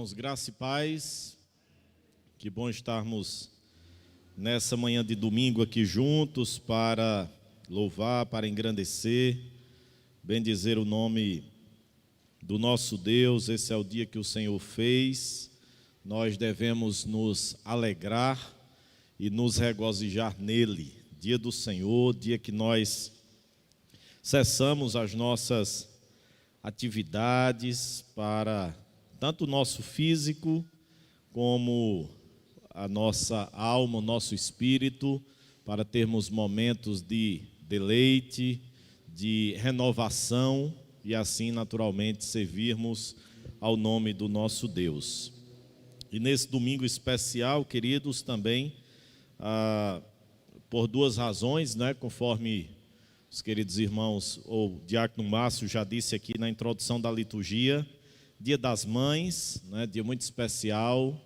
Irmãos, graça e paz, que bom estarmos nessa manhã de domingo aqui juntos para louvar, para engrandecer, bendizer o nome do nosso Deus. Esse é o dia que o Senhor fez, nós devemos nos alegrar e nos regozijar nele. Dia do Senhor, dia que nós cessamos as nossas atividades para tanto o nosso físico como a nossa alma, o nosso espírito, para termos momentos de deleite, de renovação e assim naturalmente servirmos ao nome do nosso Deus. E nesse domingo especial, queridos, também por duas razões, conforme os queridos irmãos, ou o diácono Márcio já disse aqui na introdução da liturgia, Dia das Mães, dia muito especial,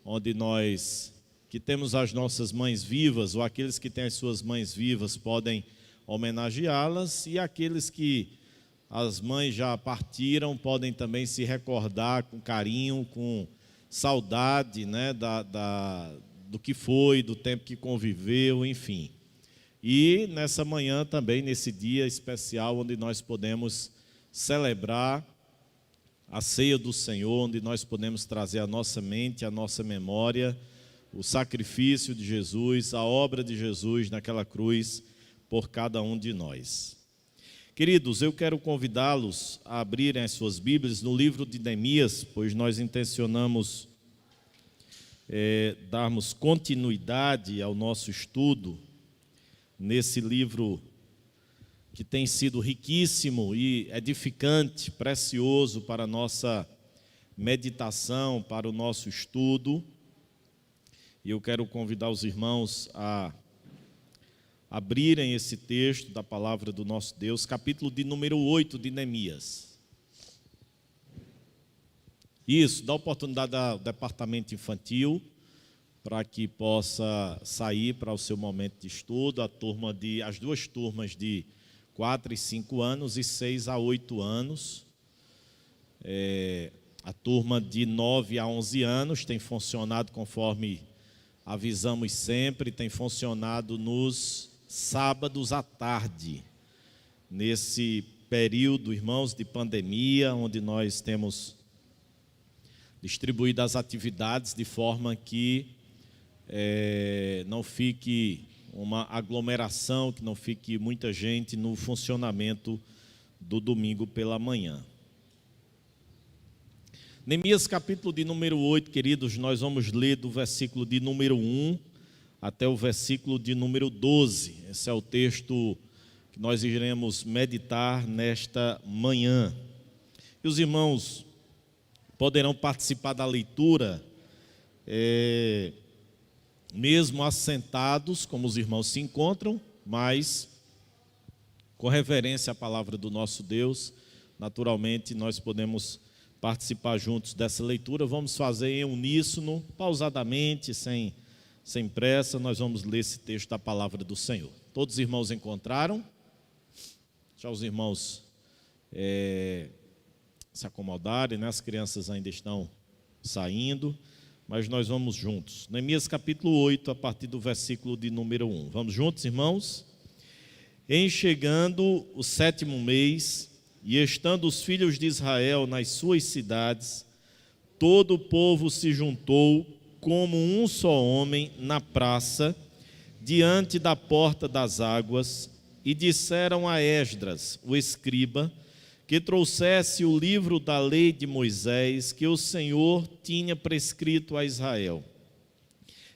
onde nós que temos as nossas mães vivas, ou aqueles que têm as suas mães vivas, podem homenageá-las, e aqueles que as mães já partiram, podem também se recordar com carinho, com saudade, do que foi, do tempo que conviveu, enfim. E nessa manhã também, nesse dia especial, onde nós podemos celebrar a ceia do Senhor, onde nós podemos trazer à nossa mente, à nossa memória, o sacrifício de Jesus, a obra de Jesus naquela cruz por cada um de nós. Queridos, eu quero convidá-los a abrirem as suas Bíblias no livro de Neemias, pois nós intencionamos darmos continuidade ao nosso estudo nesse livro que tem sido riquíssimo e edificante, precioso para a nossa meditação, para o nosso estudo. E eu quero convidar os irmãos a abrirem esse texto da palavra do nosso Deus, capítulo de número 8 de Neemias. Isso, dá oportunidade ao departamento infantil para que possa sair para o seu momento de estudo, as duas turmas de 4 e 5 anos e 6 a 8 anos. A turma de 9 a 11 anos tem funcionado conforme avisamos sempre, tem funcionado nos sábados à tarde, nesse período, irmãos, de pandemia, onde nós temos distribuído as atividades de forma que não fique uma aglomeração, que não fique muita gente no funcionamento do domingo pela manhã. Neemias capítulo de número 8, queridos, nós vamos ler do versículo de número 1 até o versículo de número 12. Esse é o texto que nós iremos meditar nesta manhã. E os irmãos poderão participar da leitura, mesmo assentados, como os irmãos se encontram, mas com reverência à palavra do nosso Deus, naturalmente nós podemos participar juntos dessa leitura. Vamos fazer em uníssono, pausadamente, sem pressa, nós vamos ler esse texto da palavra do Senhor. Todos os irmãos encontraram? Já os irmãos se acomodarem, as crianças ainda estão saindo, mas nós vamos juntos. Neemias capítulo 8, a partir do versículo de número 1. Vamos juntos, irmãos? Em chegando o 7º mês, e estando os filhos de Israel nas suas cidades, todo o povo se juntou como um só homem na praça, diante da porta das águas, e disseram a Esdras, o escriba, que trouxesse o livro da lei de Moisés, que o Senhor tinha prescrito a Israel.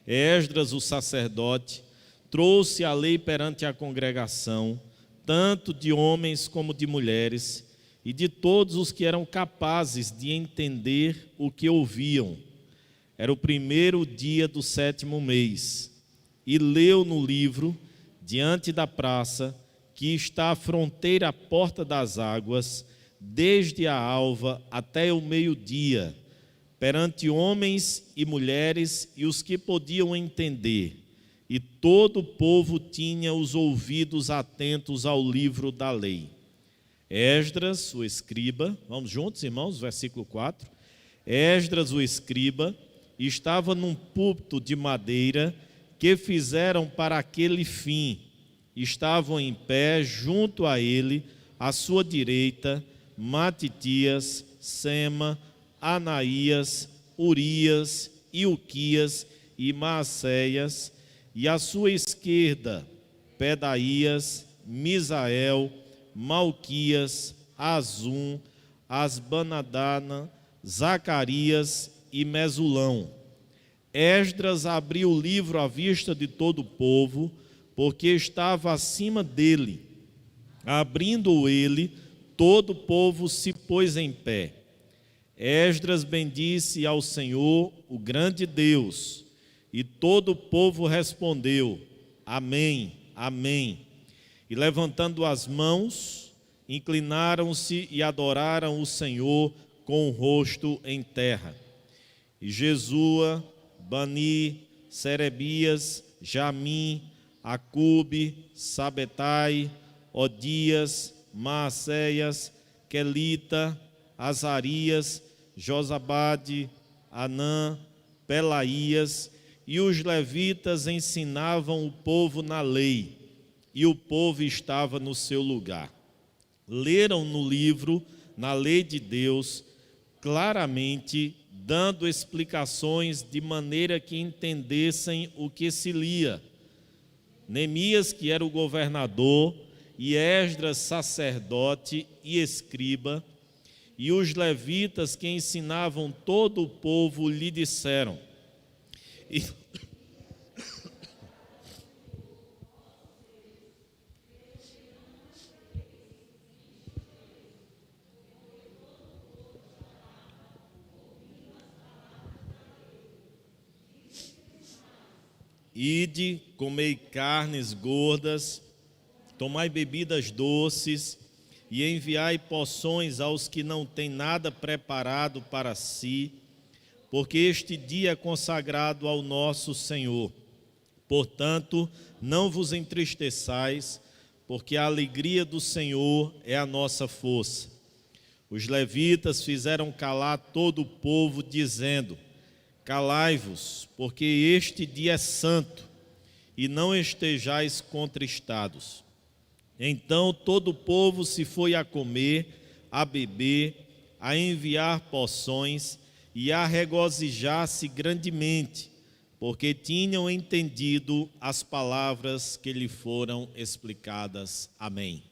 Esdras, o sacerdote, trouxe a lei perante a congregação, tanto de homens como de mulheres, e de todos os que eram capazes de entender o que ouviam. Era o 1º dia do 7º mês, e leu no livro, diante da praça, que está à fronteira à porta das águas, desde a alva até o meio-dia, perante homens e mulheres e os que podiam entender, e todo o povo tinha os ouvidos atentos ao livro da lei. Esdras, o escriba, vamos juntos, irmãos, versículo 4. Esdras, o escriba, estava num púlpito de madeira que fizeram para aquele fim. Estavam em pé junto a ele, à sua direita, Matitias, Sema, Anaías, Urias, Ilquias e Maacéias, e à sua esquerda, Pedaías, Misael, Malquias, Azum, Asbanadana, Zacarias e Mesulão. Esdras abriu o livro à vista de todo o povo, porque estava acima dele. Abrindo-o ele, todo o povo se pôs em pé. Esdras bendisse ao Senhor, o grande Deus, e todo o povo respondeu: Amém, Amém. E levantando as mãos, inclinaram-se e adoraram o Senhor com o rosto em terra. E Jesua, Bani, Serebias, Jamim, Acube, Sabetai, Odias, Maacéias, Quelita, Azarias, Josabade, Anã, Pelaías, e os levitas ensinavam o povo na lei, e o povo estava no seu lugar. Leram no livro, na lei de Deus, claramente, dando explicações de maneira que entendessem o que se lia. Neemias, que era o governador, e Esdras, sacerdote e escriba, e os levitas que ensinavam todo o povo lhe disseram: Ide, comei carnes gordas, tomai bebidas doces, e enviai poções aos que não têm nada preparado para si, porque este dia é consagrado ao nosso Senhor. Portanto, não vos entristeçais, porque a alegria do Senhor é a nossa força. Os levitas fizeram calar todo o povo, dizendo: Calai-vos, porque este dia é santo, e não estejais contristados. Então todo o povo se foi a comer, a beber, a enviar poções e a regozijar-se grandemente, porque tinham entendido as palavras que lhe foram explicadas. Amém.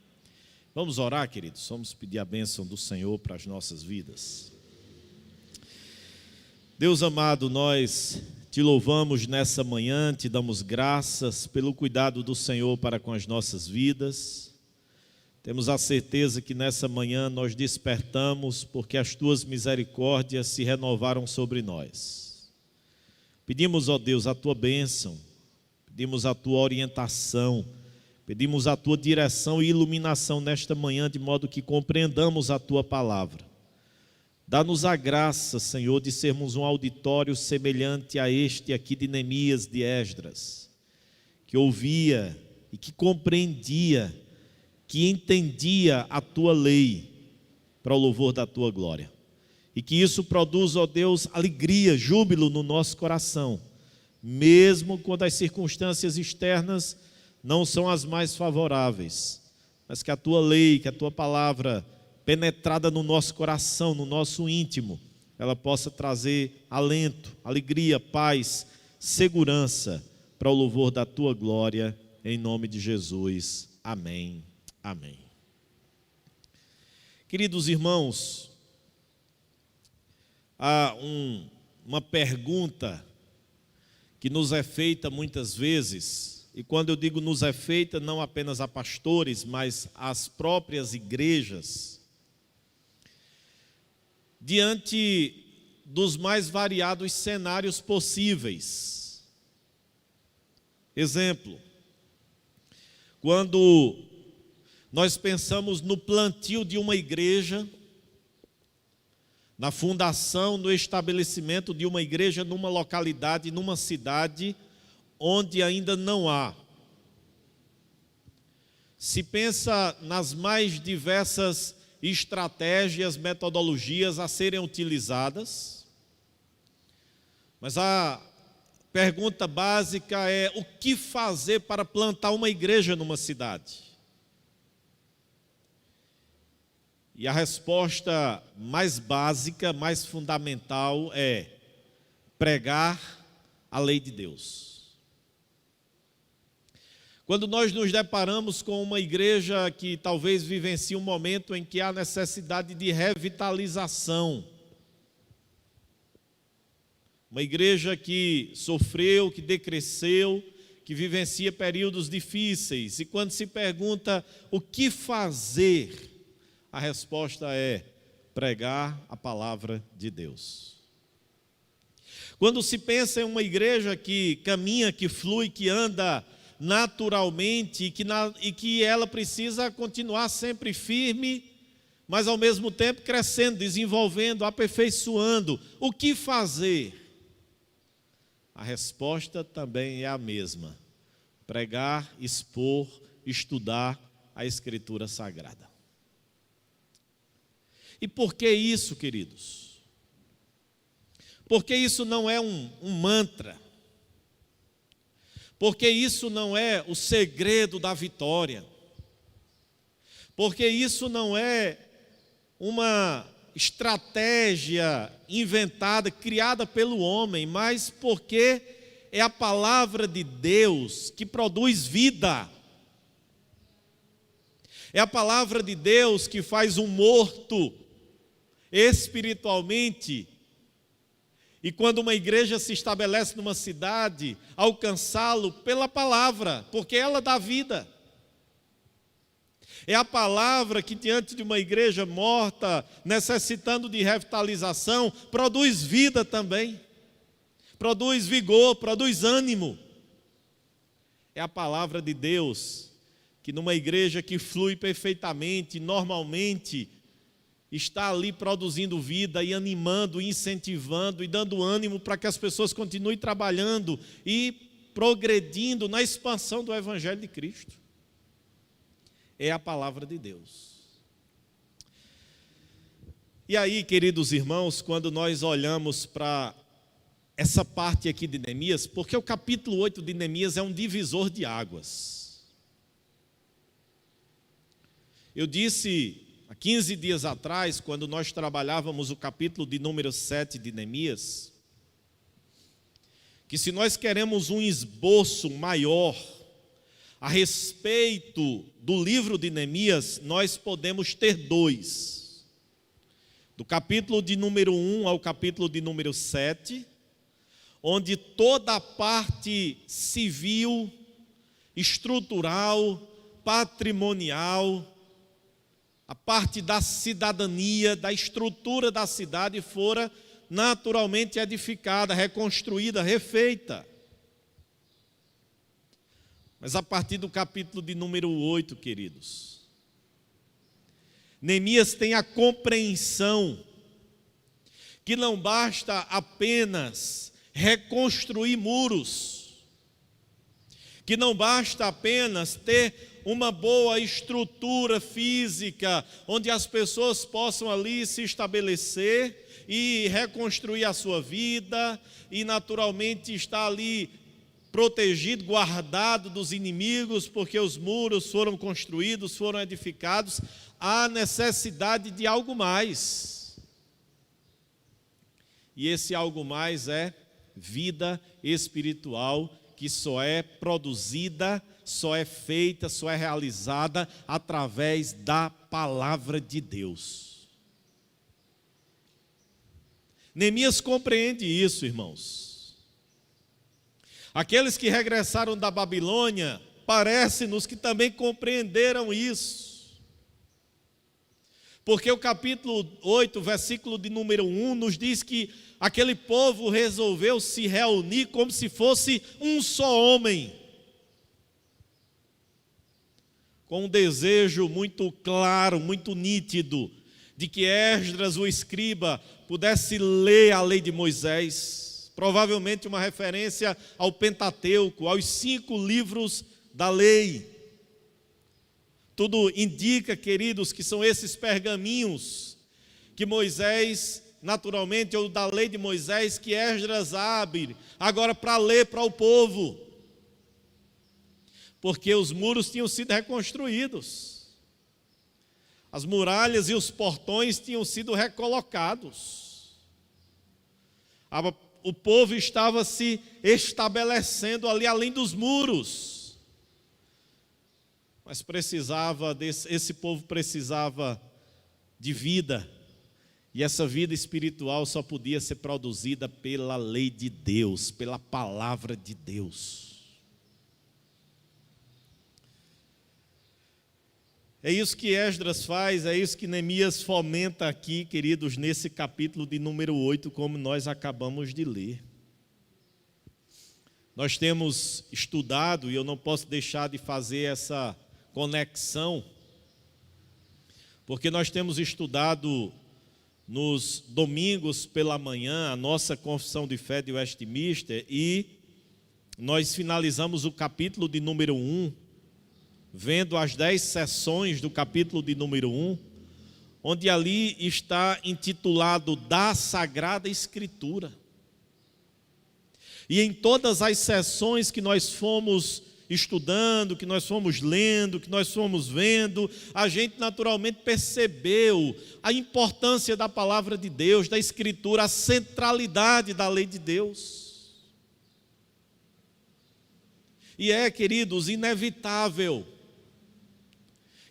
Vamos orar, queridos? Vamos pedir a bênção do Senhor para as nossas vidas. Deus amado, nós te louvamos nessa manhã, te damos graças pelo cuidado do Senhor para com as nossas vidas. Temos a certeza que nessa manhã nós despertamos porque as tuas misericórdias se renovaram sobre nós. Pedimos, ó Deus, a tua bênção, pedimos a tua orientação, pedimos a tua direção e iluminação nesta manhã, de modo que compreendamos a tua palavra. Dá-nos a graça, Senhor, de sermos um auditório semelhante a este aqui de Neemias, de Esdras, que ouvia e que compreendia, que entendia a tua lei para o louvor da tua glória. E que isso produza, ó Deus, alegria, júbilo no nosso coração, mesmo quando as circunstâncias externas não são as mais favoráveis, mas que a tua lei, que a tua palavra penetrada no nosso coração, no nosso íntimo, ela possa trazer alento, alegria, paz, segurança para o louvor da tua glória, em nome de Jesus. Amém. Amém. Queridos irmãos, há uma pergunta que nos é feita muitas vezes, e quando eu digo nos é feita, não apenas a pastores, mas às próprias igrejas, diante dos mais variados cenários possíveis. Exemplo, quando nós pensamos no plantio de uma igreja, na fundação, no estabelecimento de uma igreja numa localidade, numa cidade onde ainda não há. Se pensa nas mais diversas estratégias, metodologias a serem utilizadas, Mas a pergunta básica é: o que fazer para plantar uma igreja numa cidade? E a resposta mais básica, mais fundamental é pregar a lei de Deus. Quando nós nos deparamos com uma igreja que talvez vivencie um momento em que há necessidade de revitalização, uma igreja que sofreu, que decresceu, que vivencia períodos difíceis, e quando se pergunta o que fazer, a resposta é pregar a palavra de Deus. Quando se pensa em uma igreja que caminha, que flui, que anda naturalmente e que ela precisa continuar sempre firme, mas ao mesmo tempo crescendo, desenvolvendo, aperfeiçoando, o que fazer? A resposta também é a mesma: pregar, expor, estudar a Escritura Sagrada. E por que isso, queridos? Porque isso não é um mantra. Porque isso não é o segredo da vitória. Porque isso não é uma estratégia inventada, criada pelo homem, mas porque é a palavra de Deus que produz vida. É a palavra de Deus que faz um morto espiritualmente. E quando uma igreja se estabelece numa cidade, alcançá-lo pela palavra, porque ela dá vida. É a palavra que diante de uma igreja morta, necessitando de revitalização, produz vida também. Produz vigor, produz ânimo. É a palavra de Deus que numa igreja que flui perfeitamente, normalmente, está ali produzindo vida e animando, incentivando e dando ânimo para que as pessoas continuem trabalhando e progredindo na expansão do Evangelho de Cristo. É a palavra de Deus. E aí, queridos irmãos, quando nós olhamos para essa parte aqui de Neemias, porque o capítulo 8 de Neemias é um divisor de águas. Eu disse há 15 dias atrás, quando nós trabalhávamos o capítulo de número 7 de Neemias, que se nós queremos um esboço maior a respeito do livro de Neemias, nós podemos ter dois. Do capítulo de número 1 ao capítulo de número 7, onde toda a parte civil, estrutural, patrimonial, a parte da cidadania, da estrutura da cidade fora naturalmente edificada, reconstruída, refeita. Mas a partir do capítulo de número 8, queridos, Neemias tem a compreensão que não basta apenas reconstruir muros, que não basta apenas ter uma boa estrutura física, onde as pessoas possam ali se estabelecer e reconstruir a sua vida, e naturalmente estar ali protegido, guardado dos inimigos, porque os muros foram construídos, foram edificados. Há necessidade de algo mais. E esse algo mais é vida espiritual, que só é produzida, só é feita, só é realizada através da palavra de Deus. Neemias compreende isso, irmãos. Aqueles que regressaram da Babilônia, parece-nos que também compreenderam isso. Porque o capítulo 8, versículo de número 1, nos diz que aquele povo resolveu se reunir como se fosse um só homem, com um desejo muito claro, muito nítido, de que Esdras, o escriba, pudesse ler a lei de Moisés, provavelmente uma referência ao Pentateuco, aos 5 livros da lei. Tudo indica, queridos, que são esses pergaminhos que Moisés naturalmente, ou da lei de Moisés, que Esdras abre agora para ler para o povo. Porque os muros tinham sido reconstruídos. As muralhas e os portões tinham sido recolocados. O povo estava se estabelecendo ali além dos muros. Mas esse povo precisava de vida. E essa vida espiritual só podia ser produzida pela lei de Deus, pela palavra de Deus. É isso que Esdras faz, é isso que Neemias fomenta aqui, queridos, nesse capítulo de número 8, como nós acabamos de ler. Nós temos estudado, e eu não posso deixar de fazer essa conexão, porque nós temos estudado nos domingos pela manhã a nossa confissão de fé de Westminster, e nós finalizamos o capítulo de número 1, vendo as 10 sessões do capítulo de número 1, onde ali está intitulado da Sagrada Escritura. E em todas as sessões que nós fomos estudando, que nós fomos lendo, que nós fomos vendo, a gente naturalmente percebeu a importância da palavra de Deus, da Escritura, a centralidade da lei de Deus. E queridos, inevitável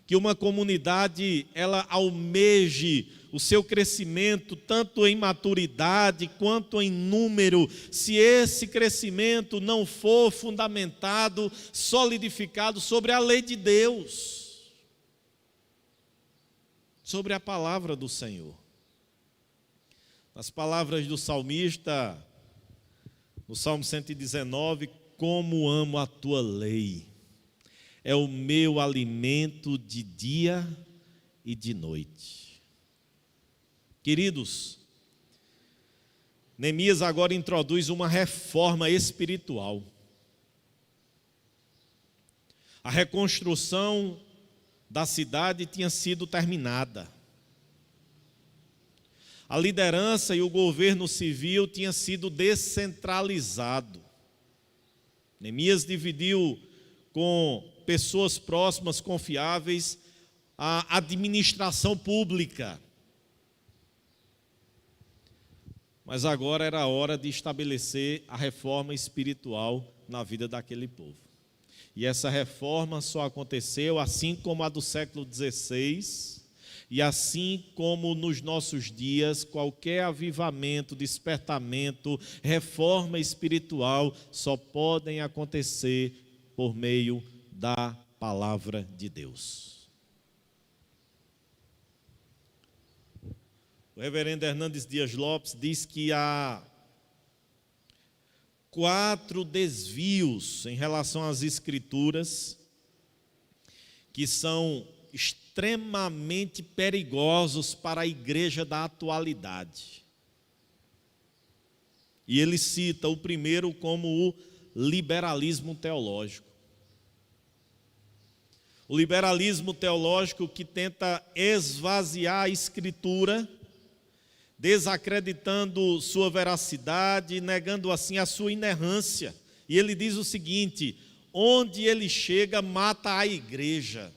que uma comunidade ela almeje o seu crescimento, tanto em maturidade quanto em número, se esse crescimento não for fundamentado, solidificado sobre a lei de Deus, sobre a palavra do Senhor. As palavras do salmista, no Salmo 119, como amo a tua lei, é o meu alimento de dia e de noite. Queridos, Neemias agora introduz uma reforma espiritual. A reconstrução da cidade tinha sido terminada. A liderança e o governo civil tinha sido descentralizado. Neemias dividiu com pessoas próximas, confiáveis, a administração pública. Mas agora era a hora de estabelecer a reforma espiritual na vida daquele povo. E essa reforma só aconteceu assim como a do século XVI, e assim como nos nossos dias, qualquer avivamento, despertamento, reforma espiritual só podem acontecer por meio da palavra de Deus. O reverendo Hernandes Dias Lopes diz que há 4 desvios em relação às Escrituras que são extremamente perigosos para a igreja da atualidade. E ele cita o primeiro como o liberalismo teológico. O liberalismo teológico que tenta esvaziar a Escritura, desacreditando sua veracidade, negando assim a sua inerrância. E ele diz o seguinte: onde ele chega, mata a igreja.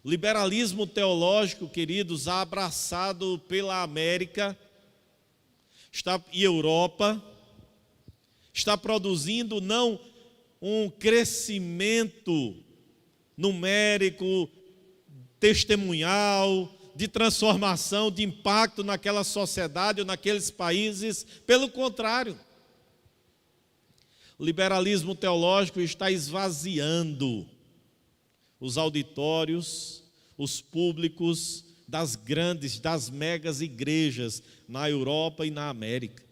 O liberalismo teológico, queridos, abraçado pela América e Europa, está produzindo não um crescimento numérico, testemunhal, de transformação, de impacto naquela sociedade ou naqueles países. Pelo contrário, o liberalismo teológico está esvaziando os auditórios, os públicos das grandes, das megas igrejas na Europa e na América.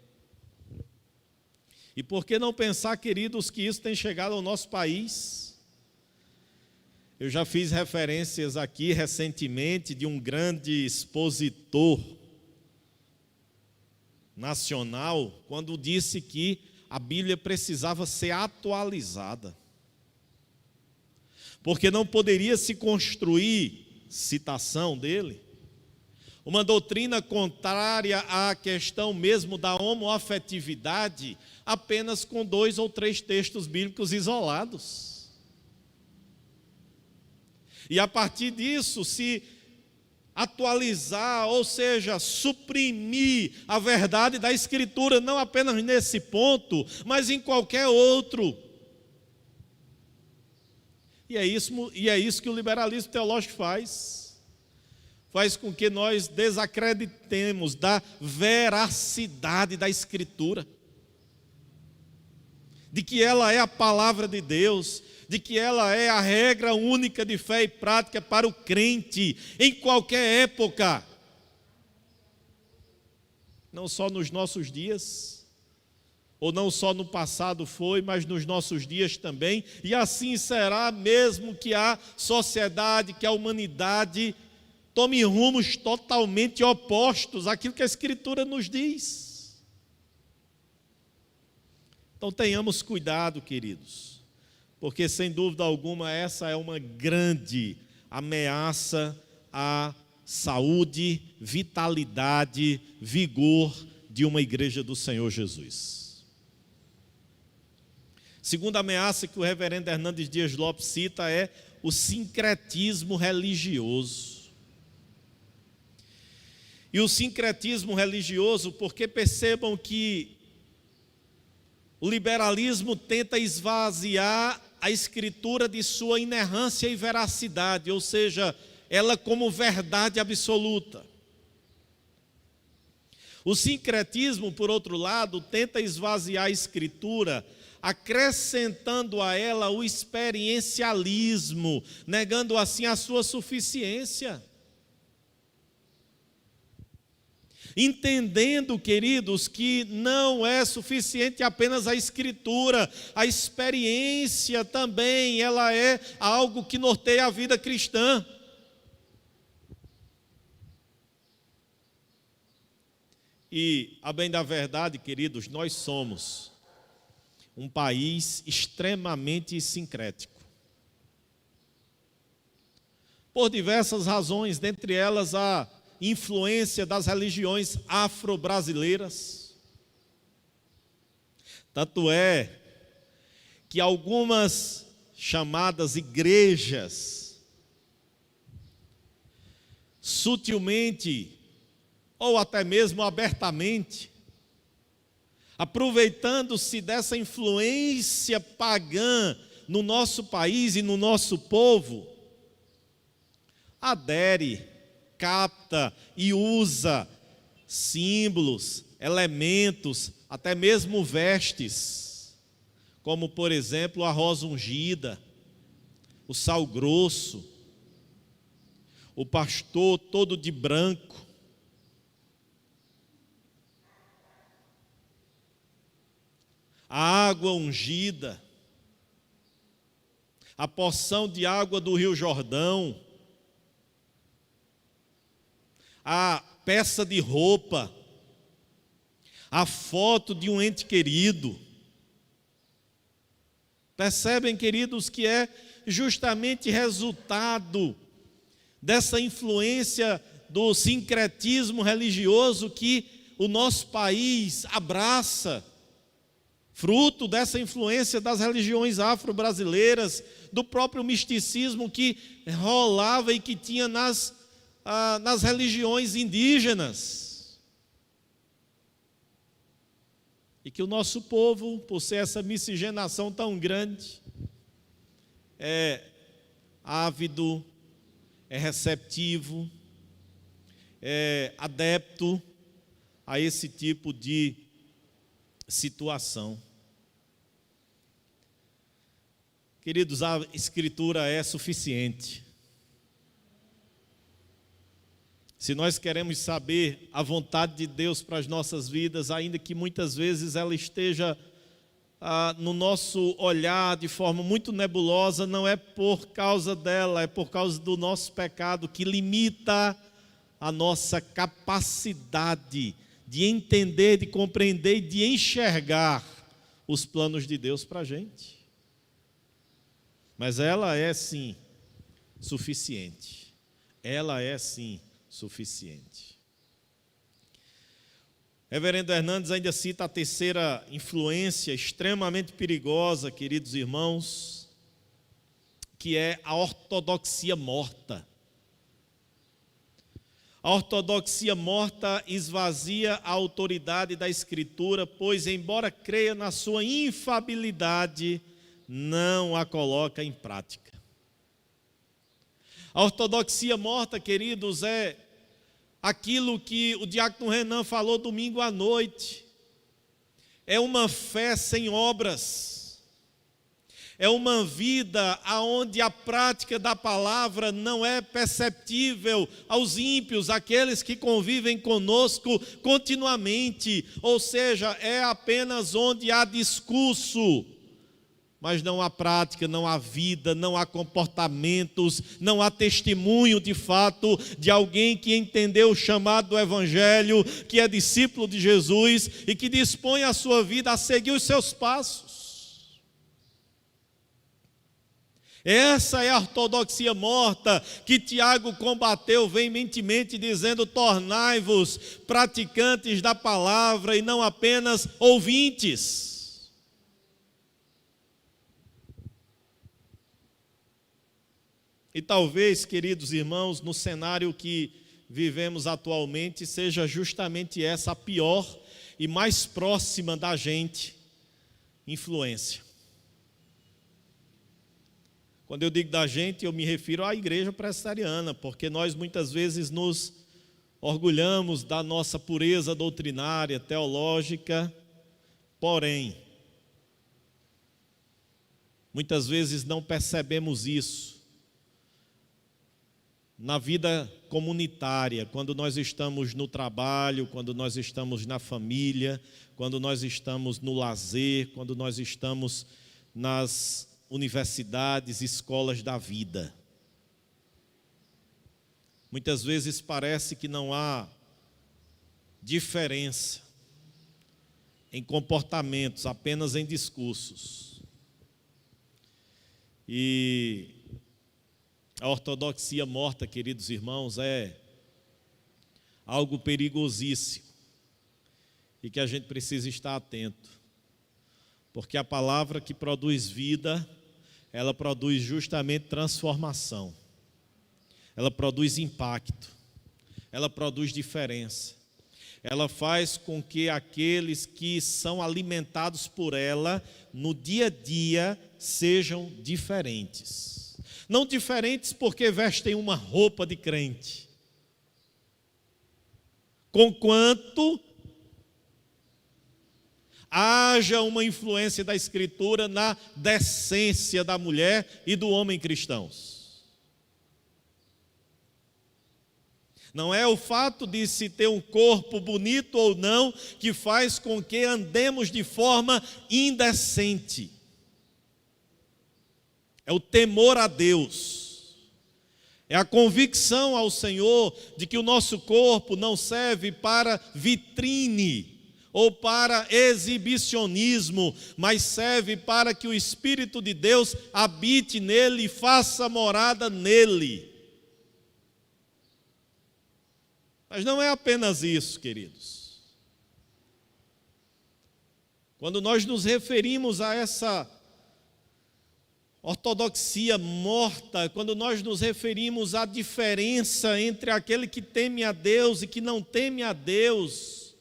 E por que não pensar, queridos, que isso tem chegado ao nosso país? Eu já fiz referências aqui recentemente de um grande expositor nacional, quando disse que a Bíblia precisava ser atualizada. Porque não poderia se construir, citação dele, uma doutrina contrária à questão mesmo da homoafetividade, apenas com 2 ou 3 textos bíblicos isolados. E a partir disso, se atualizar, ou seja, suprimir a verdade da Escritura, não apenas nesse ponto, mas em qualquer outro. E é isso que o liberalismo teológico faz. Faz com que nós desacreditemos da veracidade da Escritura, de que ela é a palavra de Deus, de que ela é a regra única de fé e prática para o crente, em qualquer época, não só nos nossos dias, ou não só no passado foi, mas nos nossos dias também, e assim será mesmo que a sociedade, que a humanidade tome rumos totalmente opostos àquilo que a Escritura nos diz. Então tenhamos cuidado, queridos, porque sem dúvida alguma essa é uma grande ameaça à saúde, vitalidade, vigor de uma igreja do Senhor Jesus. Segunda ameaça que o reverendo Hernandes Dias Lopes cita é o sincretismo religioso. E o sincretismo religioso, porque percebam que o liberalismo tenta esvaziar a Escritura de sua inerrância e veracidade, ou seja, ela como verdade absoluta. O sincretismo, por outro lado, tenta esvaziar a Escritura, acrescentando a ela o experiencialismo, negando assim a sua suficiência. Entendendo, queridos, que não é suficiente apenas a Escritura, a experiência também, ela é algo que norteia a vida cristã. E, a bem da verdade, queridos, nós somos um país extremamente sincrético. Por diversas razões, dentre elas a influência das religiões afro-brasileiras. Tanto é que algumas chamadas igrejas, sutilmente, ou até mesmo abertamente, aproveitando-se dessa influência pagã no nosso país e no nosso povo, adere, capta e usa símbolos, elementos, até mesmo vestes, como por exemplo a rosa ungida, o sal grosso, o pastor todo de branco, a água ungida, a porção de água do Rio Jordão, a peça de roupa, a foto de um ente querido. Percebem, queridos, que é justamente resultado dessa influência do sincretismo religioso que o nosso país abraça, fruto dessa influência das religiões afro-brasileiras, do próprio misticismo que rolava e que tinha nas religiões indígenas. E que o nosso povo, por ser essa miscigenação tão grande, é ávido, é receptivo, é adepto a esse tipo de situação. Queridos, a Escritura é suficiente. Se nós queremos saber a vontade de Deus para as nossas vidas, ainda que muitas vezes ela esteja no nosso olhar de forma muito nebulosa, não é por causa dela, é por causa do nosso pecado que limita a nossa capacidade de entender, de compreender e de enxergar os planos de Deus para a gente. Mas ela é sim suficiente. Ela é sim suficiente. Reverendo Hernandes ainda cita a terceira influência extremamente perigosa, queridos irmãos, que é a ortodoxia morta. A ortodoxia morta esvazia a autoridade da Escritura, pois, embora creia na sua infalibilidade, não a coloca em prática. A ortodoxia morta, queridos, é aquilo que o diácono Renan falou domingo à noite. É uma fé sem obras. É uma vida onde a prática da palavra não é perceptível aos ímpios, aqueles que convivem conosco continuamente. Ou seja, é apenas onde há discurso, mas não há prática, não há vida, não há comportamentos, não há testemunho de fato de alguém que entendeu o chamado do Evangelho, que é discípulo de Jesus e que dispõe a sua vida a seguir os seus passos. Essa é a ortodoxia morta que Tiago combateu veementemente, dizendo: tornai-vos praticantes da palavra e não apenas ouvintes. E talvez, queridos irmãos, no cenário que vivemos atualmente, seja justamente essa a pior e mais próxima da gente influência. Quando eu digo da gente, eu me refiro à igreja presbiteriana, porque nós muitas vezes nos orgulhamos da nossa pureza doutrinária, teológica, porém, muitas vezes não percebemos isso na vida comunitária, quando nós estamos no trabalho, quando nós estamos na família, quando nós estamos no lazer, quando nós estamos nas universidades, escolas da vida. Muitas vezes parece que não há diferença em comportamentos, apenas em discursos. E a ortodoxia morta, queridos irmãos, é algo perigosíssimo e que a gente precisa estar atento, porque a palavra que produz vida, ela produz justamente transformação, ela produz impacto, ela produz diferença, ela faz com que aqueles que são alimentados por ela no dia a dia sejam diferentes. Não diferentes porque vestem uma roupa de crente, conquanto haja uma influência da Escritura na decência da mulher e do homem cristãos. Não é o fato de se ter um corpo bonito ou não que faz com que andemos de forma indecente. É o temor a Deus, é a convicção ao Senhor de que o nosso corpo não serve para vitrine ou para exibicionismo, mas serve para que o Espírito de Deus habite nele e faça morada nele. Mas não é apenas isso, queridos. Quando nós nos referimos a essa ortodoxia morta, quando nós nos referimos à diferença entre aquele que teme a Deus e que não teme a Deus,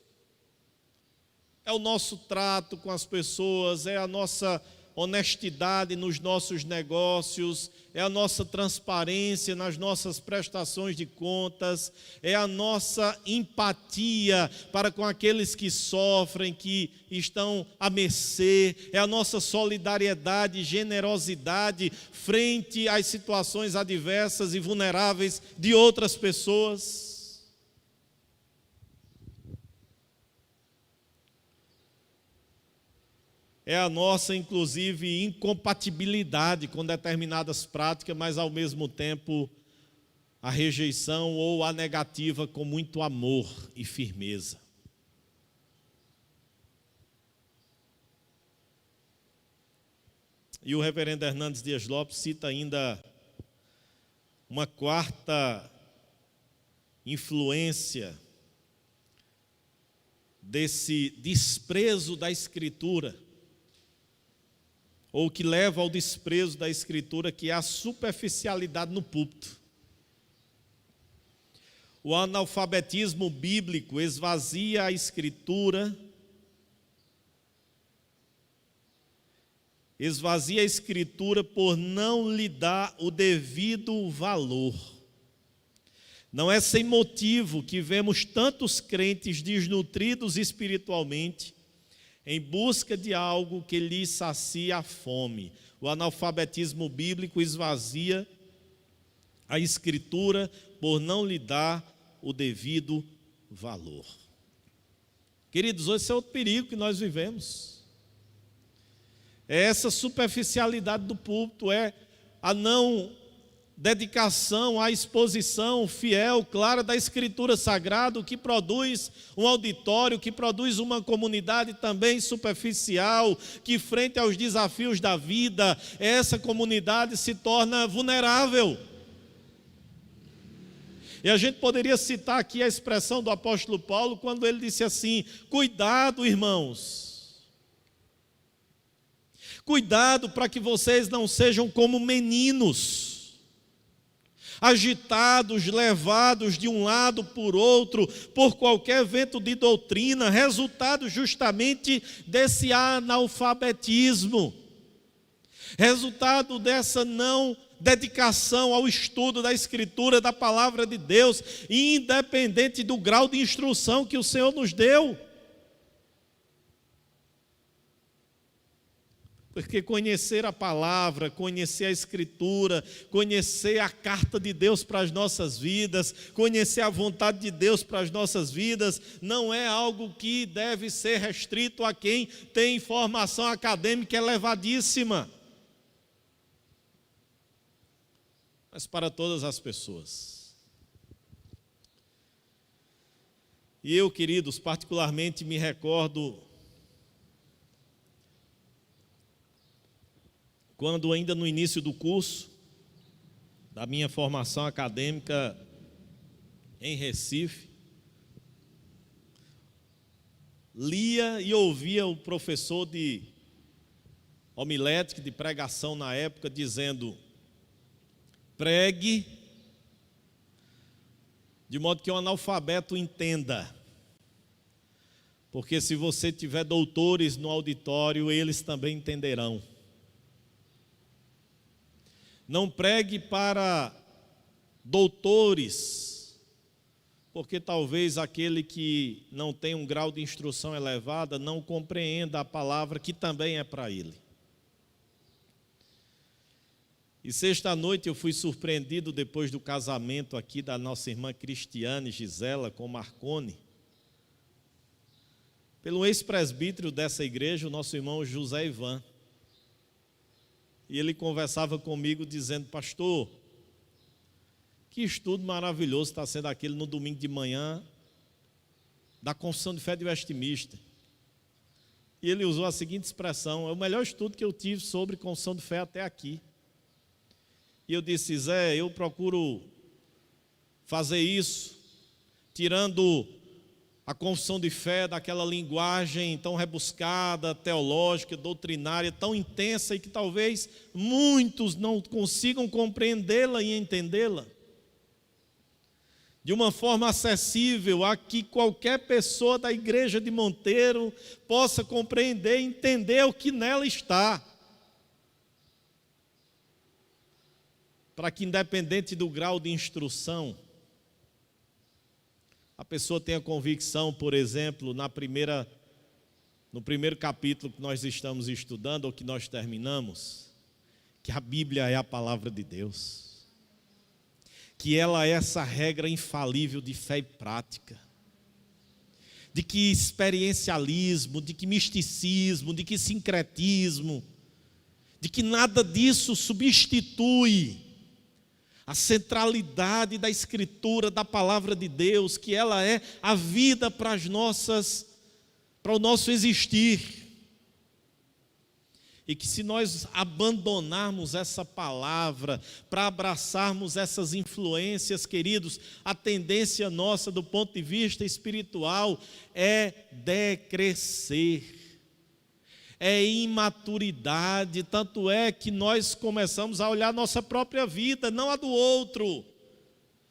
é o nosso trato com as pessoas, é a nossa honestidade nos nossos negócios, é a nossa transparência nas nossas prestações de contas, é a nossa empatia para com aqueles que sofrem, que estão à mercê, é a nossa solidariedade e generosidade frente às situações adversas e vulneráveis de outras pessoas. É a nossa, inclusive, incompatibilidade com determinadas práticas, mas, ao mesmo tempo, a rejeição ou a negativa com muito amor e firmeza. E o reverendo Hernandes Dias Lopes cita ainda uma quarta influência desse desprezo da Escritura, ou que leva ao desprezo da Escritura, que é a superficialidade no púlpito. O analfabetismo bíblico esvazia a Escritura, por não lhe dar o devido valor. Não é sem motivo que vemos tantos crentes desnutridos espiritualmente, em busca de algo que lhes sacia a fome. O analfabetismo bíblico esvazia a Escritura por não lhe dar o devido valor. Queridos, esse é outro perigo que nós vivemos. É essa superficialidade do púlpito, é a não dedicação à exposição fiel, clara da Escritura Sagrada, que produz um auditório, que produz uma comunidade também superficial, que frente aos desafios da vida, essa comunidade se torna vulnerável. E a gente poderia citar aqui a expressão do apóstolo Paulo, quando ele disse assim: cuidado, irmãos, cuidado para que vocês não sejam como meninos, agitados, levados de um lado por outro, por qualquer vento de doutrina, resultado justamente desse analfabetismo, resultado dessa não dedicação ao estudo da Escritura, da Palavra de Deus, independente do grau de instrução que o Senhor nos deu. Porque conhecer a palavra, conhecer a Escritura, conhecer a carta de Deus para as nossas vidas, conhecer a vontade de Deus para as nossas vidas, não é algo que deve ser restrito a quem tem formação acadêmica elevadíssima, mas para todas as pessoas. E eu, queridos, particularmente me recordo quando ainda no início do curso, da minha formação acadêmica em Recife, lia e ouvia o professor de homilética, de pregação na época, dizendo: pregue de modo que o analfabeto entenda, porque se você tiver doutores no auditório, eles também entenderão. Não pregue para doutores, porque talvez aquele que não tem um grau de instrução elevada não compreenda a palavra que também é para ele. E sexta-noite eu fui surpreendido, depois do casamento aqui da nossa irmã Cristiane Gisela com Marcone, pelo ex-presbítero dessa igreja, o nosso irmão José Ivan. E ele conversava comigo dizendo: pastor, que estudo maravilhoso está sendo aquele no domingo de manhã da Confissão de Fé de Westminster. E ele usou a seguinte expressão: é o melhor estudo que eu tive sobre Confissão de Fé até aqui. E eu disse: Zé, eu procuro fazer isso, tirando a confissão de fé daquela linguagem tão rebuscada, teológica, doutrinária, tão intensa, e que talvez muitos não consigam compreendê-la e entendê-la, de uma forma acessível, a que qualquer pessoa da igreja de Monteiro possa compreender e entender o que nela está, para que, independente do grau de instrução, a pessoa tenha convicção, por exemplo, no primeiro capítulo que nós estamos estudando, ou que nós terminamos, que a Bíblia é a palavra de Deus, que ela é essa regra infalível de fé e prática, de que experiencialismo, de que misticismo, de que sincretismo, de que nada disso substitui a centralidade da Escritura, da palavra de Deus, que ela é a vida para o nosso existir. E que se nós abandonarmos essa palavra para abraçarmos essas influências, queridos, a tendência nossa do ponto de vista espiritual é decrescer, é imaturidade. Tanto é que nós começamos a olhar a nossa própria vida, não a do outro,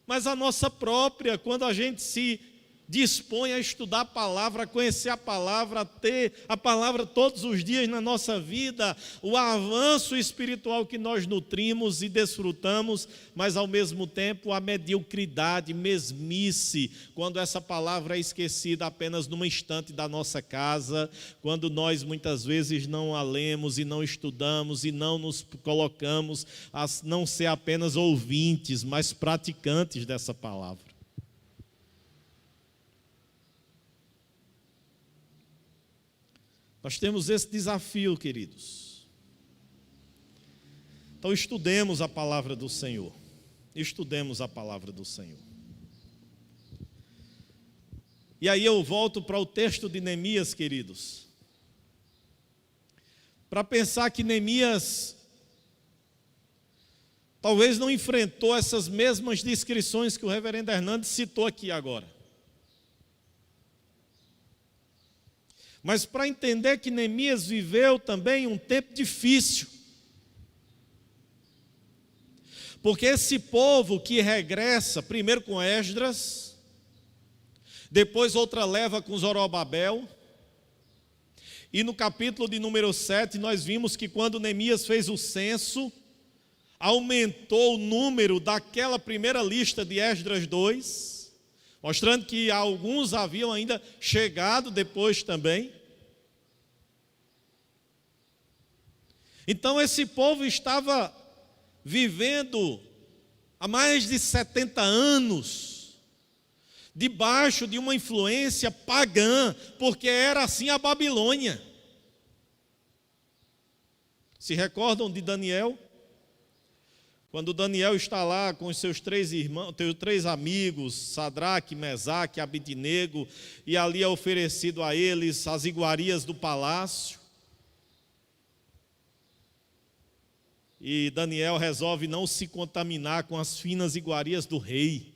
mas a nossa própria, quando a gente se dispõe a estudar a palavra, a conhecer a palavra, a ter a palavra todos os dias na nossa vida, o avanço espiritual que nós nutrimos e desfrutamos, mas ao mesmo tempo a mediocridade, mesmice, quando essa palavra é esquecida apenas num instante da nossa casa, quando nós muitas vezes não a lemos e não estudamos e não nos colocamos a não ser apenas ouvintes, mas praticantes dessa palavra. Nós temos esse desafio, queridos. Então estudemos a palavra do Senhor. Estudemos a palavra do Senhor. E aí eu volto para o texto de Neemias, queridos, para pensar que Neemias talvez não enfrentou essas mesmas descrições que o reverendo Hernandes citou aqui agora. Mas para entender que Neemias viveu também um tempo difícil. Porque esse povo que regressa, primeiro com Esdras, depois outra leva com Zorobabel, e no capítulo de número 7 nós vimos que quando Neemias fez o censo, aumentou o número daquela primeira lista de Esdras 2, mostrando que alguns haviam ainda chegado depois também. Então esse povo estava vivendo há mais de 70 anos, debaixo de uma influência pagã, porque era assim a Babilônia. Se recordam de Daniel? Quando Daniel está lá com os seus 3 irmãos, seus 3 amigos, Sadraque, Mesaque, Abidnego, e ali é oferecido a eles as iguarias do palácio. E Daniel resolve não se contaminar com as finas iguarias do rei.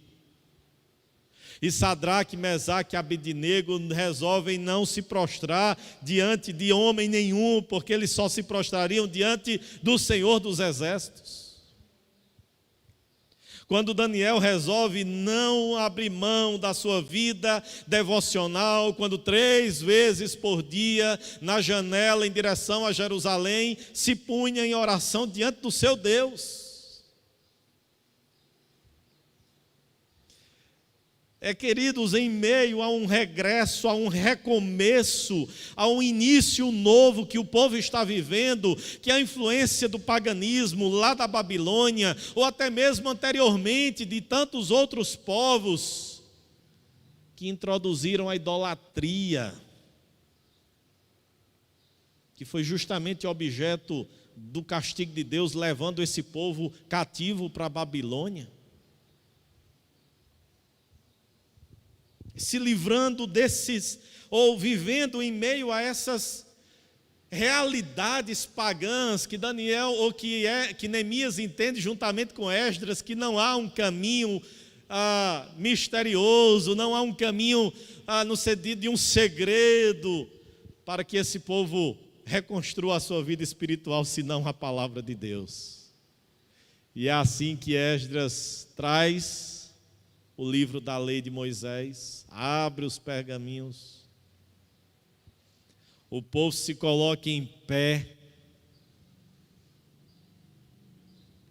E Sadraque, Mesaque e Abidnego resolvem não se prostrar diante de homem nenhum, porque eles só se prostrariam diante do Senhor dos Exércitos. Quando Daniel resolve não abrir mão da sua vida devocional, quando 3 vezes por dia, na janela em direção a Jerusalém, se punha em oração diante do seu Deus. Queridos, em meio a um regresso, a um recomeço, a um início novo que o povo está vivendo, que é a influência do paganismo lá da Babilônia, ou até mesmo anteriormente de tantos outros povos que introduziram a idolatria, que foi justamente objeto do castigo de Deus, levando esse povo cativo para a Babilônia. Se livrando desses, ou vivendo em meio a essas realidades pagãs que Daniel, ou que Neemias entende juntamente com Esdras, que não há um caminho misterioso, não há um caminho no sentido de um segredo para que esse povo reconstrua a sua vida espiritual, senão a palavra de Deus. E é assim que Esdras traz o livro da lei de Moisés, abre os pergaminhos, o povo se coloca em pé,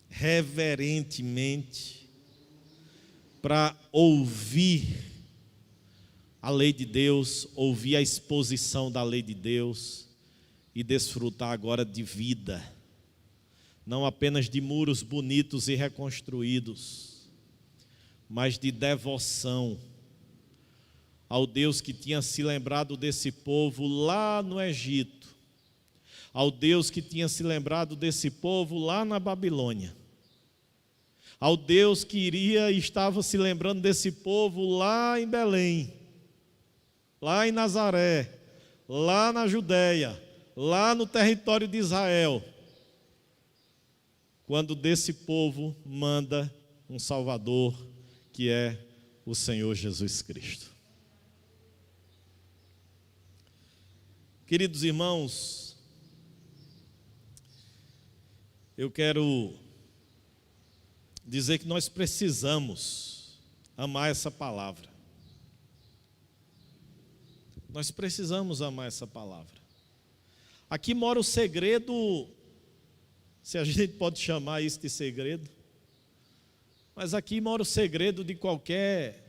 reverentemente, para ouvir a lei de Deus, ouvir a exposição da lei de Deus e desfrutar agora de vida, não apenas de muros bonitos e reconstruídos, mas de devoção ao Deus que tinha se lembrado desse povo lá no Egito, ao Deus que tinha se lembrado desse povo lá na Babilônia, ao Deus que iria e estava se lembrando desse povo lá em Belém, lá em Nazaré, lá na Judéia, lá no território de Israel, quando desse povo manda um Salvador, que é o Senhor Jesus Cristo. Queridos irmãos, eu quero dizer que nós precisamos amar essa palavra. Nós precisamos amar essa palavra. Aqui mora o segredo, se a gente pode chamar isso de segredo, mas aqui mora o segredo de qualquer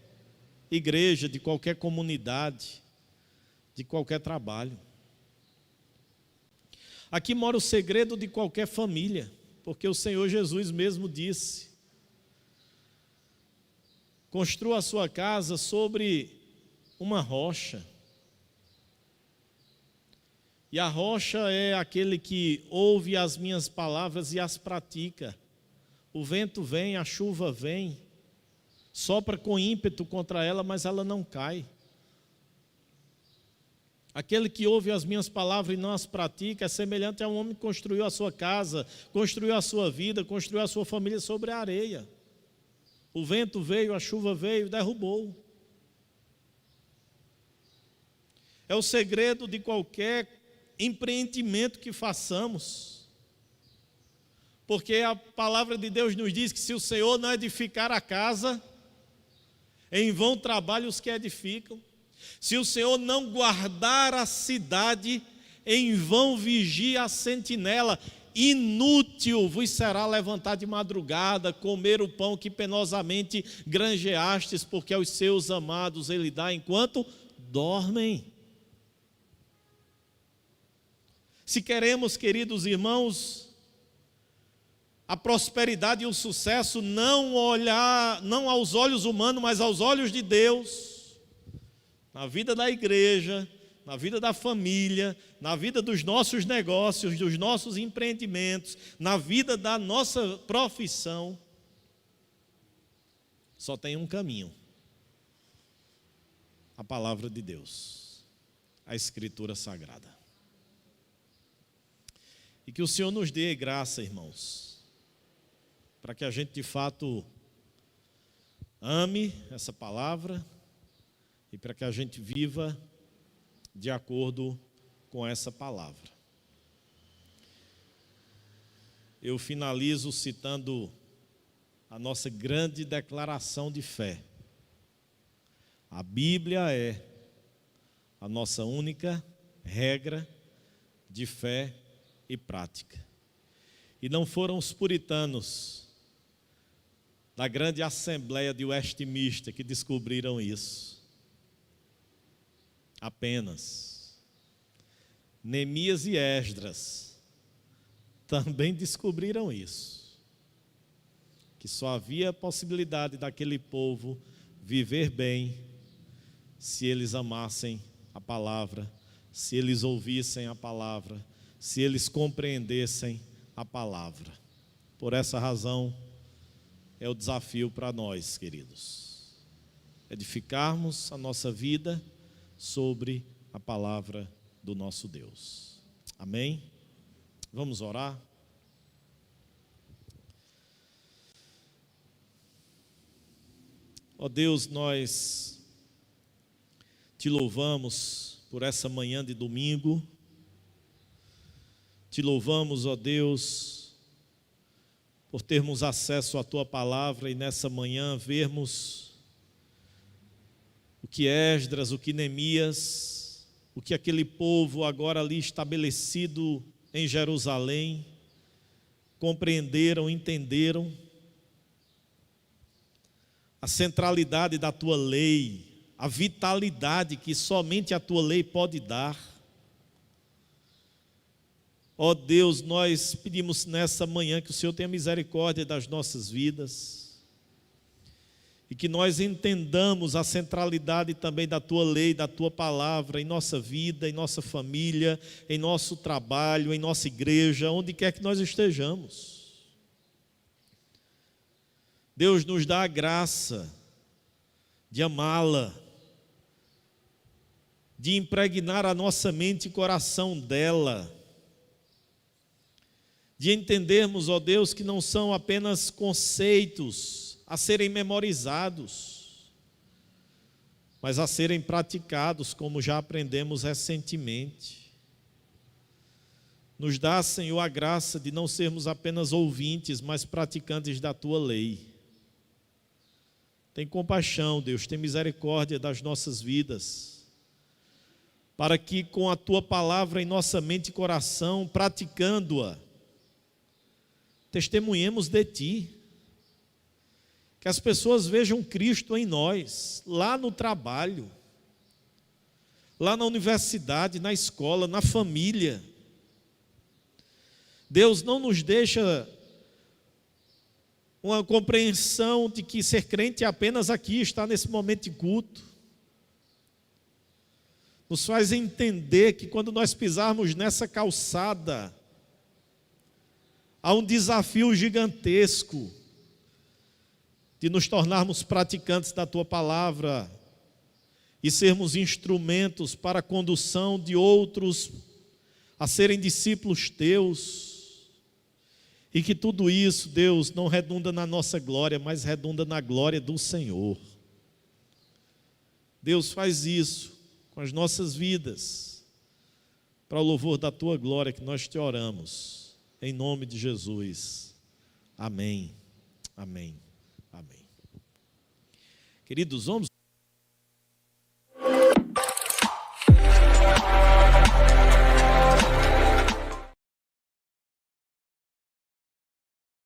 igreja, de qualquer comunidade, de qualquer trabalho. Aqui mora o segredo de qualquer família, porque o Senhor Jesus mesmo disse: construa a sua casa sobre uma rocha. E a rocha é aquele que ouve as minhas palavras e as pratica. O vento vem, a chuva vem, sopra com ímpeto contra ela, mas ela não cai. Aquele que ouve as minhas palavras e não as pratica é semelhante a um homem que construiu a sua casa, construiu a sua vida, construiu a sua família sobre a areia. O vento veio, a chuva veio, derrubou. É o segredo de qualquer empreendimento que façamos, porque a palavra de Deus nos diz que se o Senhor não edificar a casa, em vão trabalham os que edificam. Se o Senhor não guardar a cidade, em vão vigia a sentinela. Inútil vos será levantar de madrugada, comer o pão que penosamente granjeastes, porque aos seus amados ele dá enquanto dormem. Se queremos, queridos irmãos, a prosperidade e o sucesso, não aos olhos humanos, mas aos olhos de Deus, na vida da igreja, na vida da família, na vida dos nossos negócios, dos nossos empreendimentos, na vida da nossa profissão, só tem um caminho: a palavra de Deus, a Escritura Sagrada. E que o Senhor nos dê graça, irmãos, para que a gente de fato ame essa palavra e para que a gente viva de acordo com essa palavra. Eu finalizo citando a nossa grande declaração de fé. A Bíblia é a nossa única regra de fé e prática. E não foram os puritanos da grande assembleia de Westminster que descobriram isso. Apenas Neemias e Esdras também descobriram isso, que só havia possibilidade daquele povo viver bem se eles amassem a palavra, se eles ouvissem a palavra, se eles compreendessem a palavra. Por essa razão, é o desafio para nós, queridos, edificarmos a nossa vida sobre a palavra do nosso Deus. Amém? Vamos orar? Ó Deus, nós te louvamos por essa manhã de domingo. Te louvamos, ó Deus, por termos acesso à Tua palavra e nessa manhã vermos o que Esdras, o que Neemias, o que aquele povo agora ali estabelecido em Jerusalém compreenderam, entenderam a centralidade da Tua lei, a vitalidade que somente a Tua lei pode dar. Ó Deus, nós pedimos nessa manhã que o Senhor tenha misericórdia das nossas vidas e que nós entendamos a centralidade também da Tua lei, da Tua palavra em nossa vida, em nossa família, em nosso trabalho, em nossa igreja, onde quer que nós estejamos. Deus nos dá a graça de amá-la, de impregnar a nossa mente e coração dela, de entendermos, ó Deus, que não são apenas conceitos a serem memorizados, mas a serem praticados, como já aprendemos recentemente. Nos dá, Senhor, a graça de não sermos apenas ouvintes, mas praticantes da Tua lei. Tem compaixão, Deus, tem misericórdia das nossas vidas, para que com a Tua palavra em nossa mente e coração, praticando-a, testemunhemos de Ti. Que as pessoas vejam Cristo em nós, lá no trabalho, lá na universidade, na escola, na família. Deus, não nos deixa uma compreensão de que ser crente é apenas aqui, estar nesse momento de culto. Nos faz entender que quando nós pisarmos nessa calçada, há um desafio gigantesco de nos tornarmos praticantes da Tua palavra e sermos instrumentos para a condução de outros a serem discípulos Teus, e que tudo isso, Deus, não redunda na nossa glória, mas redunda na glória do Senhor. Deus, faz isso com as nossas vidas, para o louvor da Tua glória, que nós Te oramos, em nome de Jesus. Amém, amém, amém. Queridos, vamos